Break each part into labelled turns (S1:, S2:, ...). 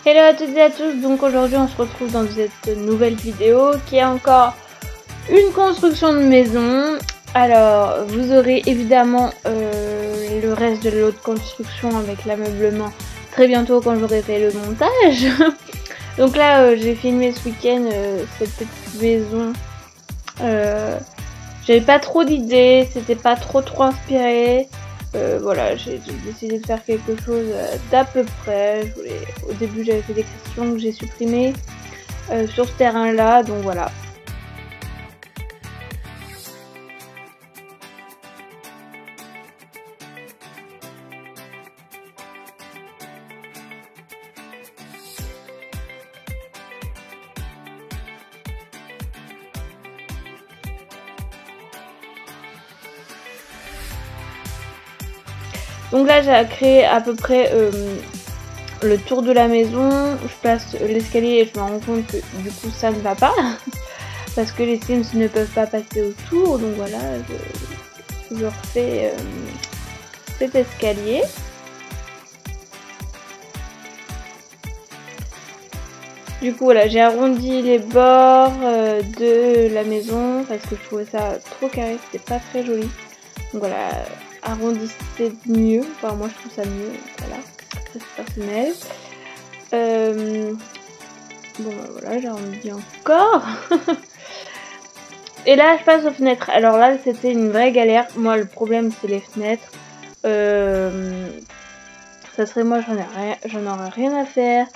S1: Hello à toutes et à tous, donc aujourd'hui on se retrouve dans cette nouvelle vidéo qui est encore une construction de maison. Alors vous aurez évidemment le reste de l'autre construction avec l'ameublement très bientôt quand j'aurai fait le montage. Donc là j'ai filmé ce week-end cette petite maison. J'avais pas trop d'idées, c'était pas trop inspiré. Voilà, j'ai décidé de faire quelque chose d'à peu près. Au début j'avais fait des questions que j'ai supprimées sur ce terrain là, donc voilà. Donc là j'ai créé à peu près le tour de la maison. Je place l'escalier et je me rends compte que du coup ça ne va pas parce que les Sims ne peuvent pas passer autour. Donc voilà, je refais cet escalier. Du coup voilà, j'ai arrondi les bords de la maison parce que je trouvais ça trop carré, c'était pas très joli. Donc voilà, arrondissez mieux, enfin moi je trouve ça mieux, voilà, c'est personnel. Bon bah voilà, j'ai arrondi encore. Et là je passe aux fenêtres. Alors là c'était une vraie galère, moi le problème c'est les fenêtres. Ça serait moi j'en aurais rien à faire.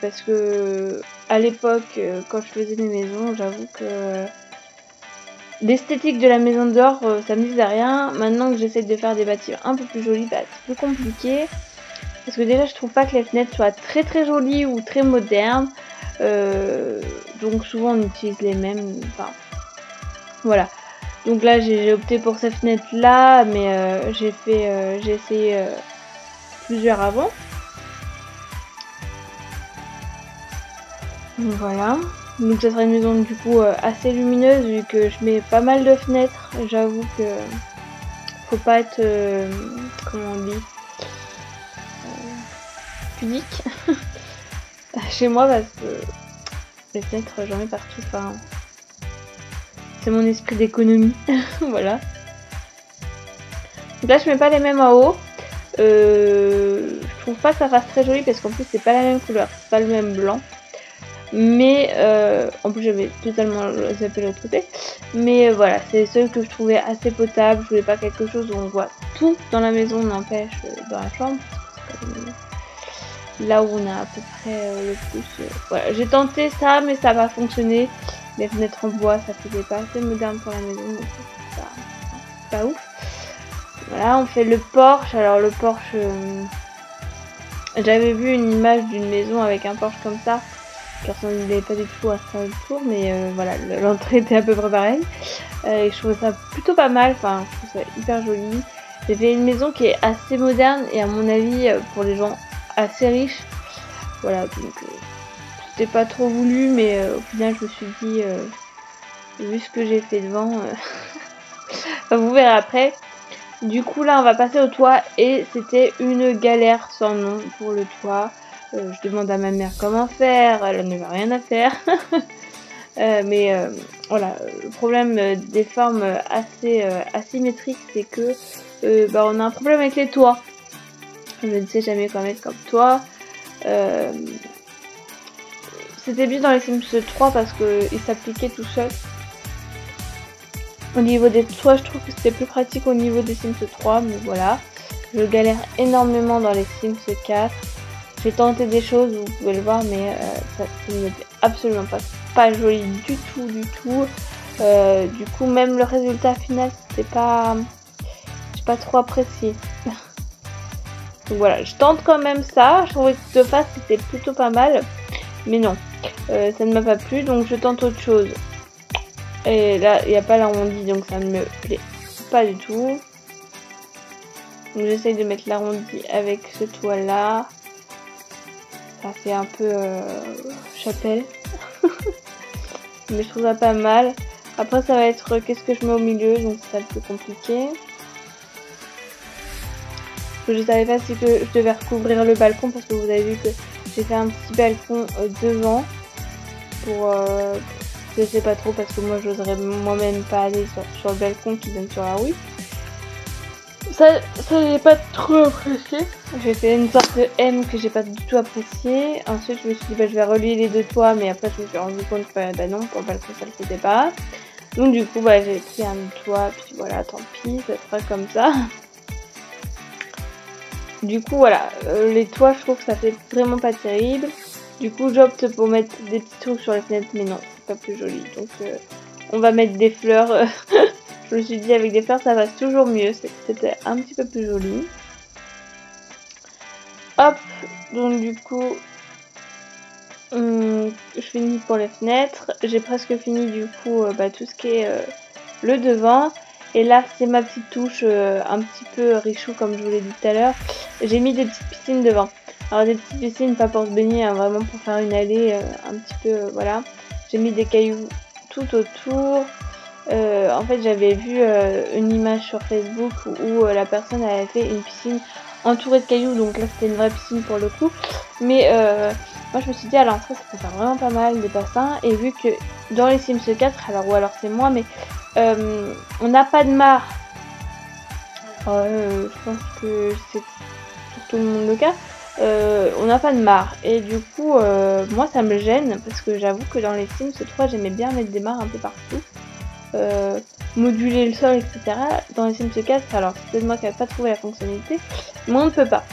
S1: Parce que à l'époque quand je faisais mes maisons, j'avoue que l'esthétique de la maison dehors ça me disait rien. Maintenant que j'essaie de faire des bâtiments un peu plus jolis, bah, c'est plus compliqué parce que déjà je trouve pas que les fenêtres soient très jolies ou très modernes, donc souvent on utilise les mêmes, enfin voilà. Donc là j'ai opté pour ces fenêtres là, mais j'ai essayé plusieurs avant. Donc voilà, donc ça sera une maison du coup assez lumineuse vu que je mets pas mal de fenêtres. J'avoue que faut pas être comment on dit, pudique chez moi parce que les fenêtres j'en mets partout. Enfin, c'est mon esprit d'économie. Voilà. Donc là je mets pas les mêmes en haut. Je trouve pas que ça fasse très joli parce qu'en plus c'est pas la même couleur, c'est pas le même blanc. Mais en plus j'avais totalement zappé l'autre côté. Mais voilà, c'est ceux que je trouvais assez potable. Je voulais pas quelque chose où on voit tout dans la maison, n'empêche dans la chambre. Là où on a à peu près le plus. Voilà, j'ai tenté ça, mais ça va fonctionner. Les fenêtres en bois, ça faisait pas assez moderne pour la maison, donc c'est pas ouf. Voilà, on fait le porche. Alors le porche, j'avais vu une image d'une maison avec un porche comme ça. Qui ressemblait pas du tout à ça autour, mais voilà, l'entrée était à peu près pareille. Et je trouvais ça plutôt pas mal, enfin je trouve ça hyper joli. J'ai fait une maison qui est assez moderne et à mon avis pour les gens assez riches. Voilà, donc c'était pas trop voulu, mais au final je me suis dit, vu ce que j'ai fait devant, vous verrez après. Du coup là on va passer au toit et c'était une galère sans nom pour le toit. Je demande à ma mère comment faire, elle ne va rien à faire. Mais voilà, le problème des formes assez asymétriques, c'est que bah, on a un problème avec les toits. Je ne sais jamais quoi mettre comme toit. C'était bien dans les Sims 3 parce qu'il s'appliquait tout seul. Au niveau des toits, je trouve que c'était plus pratique au niveau des Sims 3, mais voilà. Je galère énormément dans les Sims 4. J'ai tenté des choses, vous pouvez le voir, mais ça ne me plaît absolument pas joli du tout. Du coup, même le résultat final, c'était pas, j'ai pas trop apprécié. Donc voilà, je tente quand même ça. Je trouvais que de face c'était plutôt pas mal, mais non, ça ne m'a pas plu, donc je tente autre chose. Et là, il n'y a pas l'arrondi, donc ça ne me plaît pas du tout. Donc j'essaye de mettre l'arrondi avec ce toit là. Ça fait un peu chapelle. Mais je trouve ça pas mal. Après ça va être qu'est-ce que je mets au milieu, donc c'est un peu compliqué. que je savais pas, c'est que je devais recouvrir le balcon parce que vous avez vu que j'ai fait un petit balcon devant pour je sais pas trop parce que moi j'oserais moi-même pas aller sur le balcon qui donne sur la rue. Ça j'ai pas trop apprécié. J'ai fait une sorte de M que j'ai pas du tout apprécié. Ensuite je me suis dit bah je vais relier les deux toits, mais après je me suis rendu compte que bah non, pour le balcon ça le faisait pas. Donc du coup bah j'ai pris un toit, puis voilà, tant pis, ça sera comme ça. Du coup voilà, les toits je trouve que ça fait vraiment pas terrible. Du coup j'opte pour mettre des petits trucs sur les fenêtres, mais non, c'est pas plus joli. Donc on va mettre des fleurs. Je me suis dit avec des fleurs ça passe toujours mieux, c'était un petit peu plus joli. Hop, donc du coup je finis pour les fenêtres. J'ai presque fini du coup tout ce qui est le devant. Et là c'est ma petite touche un petit peu richou comme je vous l'ai dit tout à l'heure. J'ai mis des petites piscines devant. Alors des petites piscines pas pour se baigner, hein, vraiment pour faire une allée un petit peu voilà. J'ai mis des cailloux tout autour. En fait j'avais vu une image sur Facebook où la personne avait fait une piscine entourée de cailloux, donc là c'était une vraie piscine pour le coup, mais moi je me suis dit à l'entrée ça peut faire vraiment pas mal des bassins, et vu que dans les Sims 4, alors ou alors c'est moi, mais on n'a pas de mare, je pense que c'est pour tout le monde le cas, on n'a pas de mare, et du coup moi ça me gêne parce que j'avoue que dans les Sims 3 j'aimais bien mettre des mares un peu partout. Moduler le sol, etc. Dans les Sims 4, alors c'est peut-être moi qui n'ai pas trouvé la fonctionnalité, mais on ne peut pas.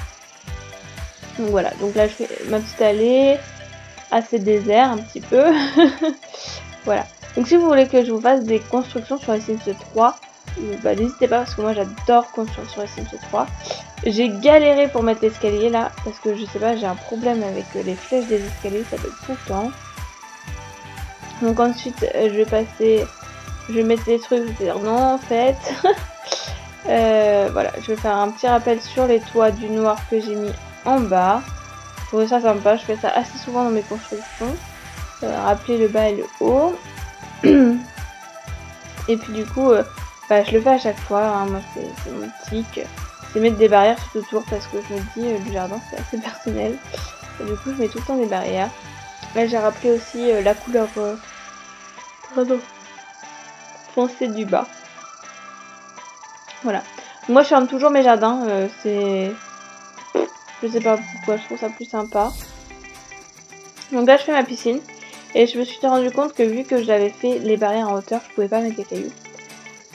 S1: Donc voilà, donc là je fais ma petite allée, assez désert un petit peu. Voilà, donc si vous voulez que je vous fasse des constructions sur les Sims 3, bah, n'hésitez pas parce que moi j'adore construire sur les Sims 3. J'ai galéré pour mettre l'escalier là, parce que je sais pas, j'ai un problème avec les flèches des escaliers, ça bug tout le temps. Donc ensuite je vais passer... Je vais mettre des trucs, je vais dire non en fait. Voilà, je vais faire un petit rappel sur les toits du noir que j'ai mis en bas. Je trouve ça sympa, je fais ça assez souvent dans mes constructions. Rappeler le bas et le haut. Et puis du coup, je le fais à chaque fois, hein. Moi c'est mon tic. C'est mettre des barrières tout autour parce que je me dis le jardin c'est assez personnel. Et du coup je mets tout le temps des barrières. Là j'ai rappelé aussi la couleur... Pardon. Foncé du bas. Voilà. Moi je ferme toujours mes jardins, c'est... Je sais pas pourquoi, je trouve ça plus sympa. Donc là je fais ma piscine. Et je me suis rendu compte que vu que j'avais fait les barrières en hauteur, je pouvais pas mettre des cailloux.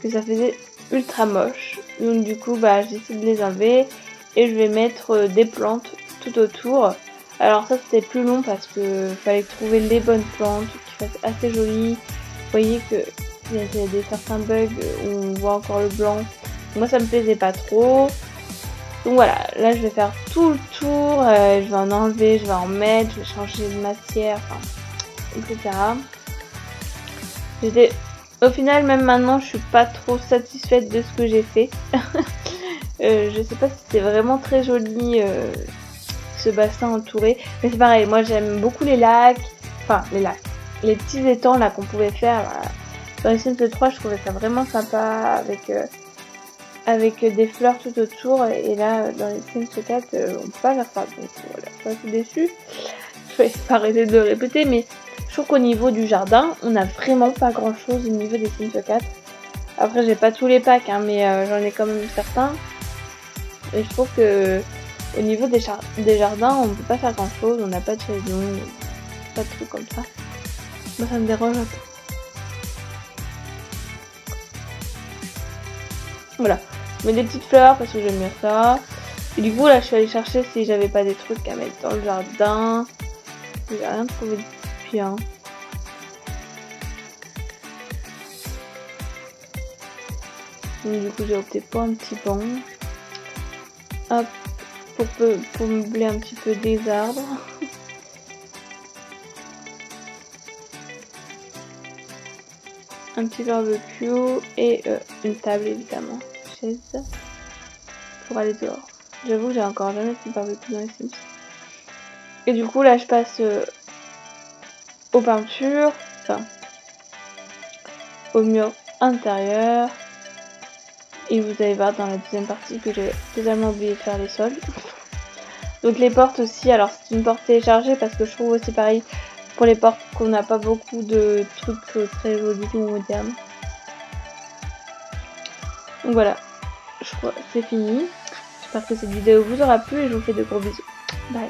S1: Que ça faisait ultra moche. Donc du coup j'ai décidé de les enlever. Et je vais mettre des plantes tout autour. Alors ça c'était plus long parce que fallait trouver les bonnes plantes qui fassent assez jolies. Vous voyez que il y a certains bugs où on voit encore le blanc. Moi ça me plaisait pas trop. Donc voilà, là je vais faire tout le tour, je vais en enlever, je vais en mettre, je vais changer de matière, enfin, etc. Au final, même maintenant, je suis pas trop satisfaite de ce que j'ai fait. Je sais pas si c'est vraiment très joli ce bassin entouré, mais c'est pareil, moi j'aime beaucoup les lacs, enfin les lacs, les petits étangs là qu'on pouvait faire. Dans les Sims 3, je trouvais ça vraiment sympa avec des fleurs tout autour, et là dans les Sims 4 on peut pas faire ça, donc voilà, je suis assez déçue. Je vais pas arrêter de le répéter, mais je trouve qu'au niveau du jardin on a vraiment pas grand chose au niveau des Sims 4. Après j'ai pas tous les packs hein, mais j'en ai quand même certains, et je trouve que au niveau des jardins on peut pas faire grand chose, on n'a pas de saison, pas de trucs comme ça. Moi ça me dérange un peu. Voilà, je mets des petites fleurs parce que j'aime bien ça. Et du coup là je suis allée chercher si j'avais pas des trucs à mettre dans le jardin. J'ai rien trouvé de bien. Donc du coup j'ai opté pour un petit banc. Hop, pour meubler un petit peu des arbres. Un petit barbecue et une table évidemment, chaise, pour aller dehors. J'avoue que j'ai encore jamais fait de barbecue dans les Sims. Et du coup là je passe aux peintures, enfin au mur intérieur. Et vous allez voir dans la deuxième partie que j'ai totalement oublié de faire les soldes. Donc les portes aussi, alors c'est une porte téléchargée parce que je trouve aussi pareil pour les portes qu'on n'a pas beaucoup de trucs très jolis ou modernes. Donc voilà, je crois que c'est fini. J'espère que cette vidéo vous aura plu et je vous fais de gros bisous. Bye.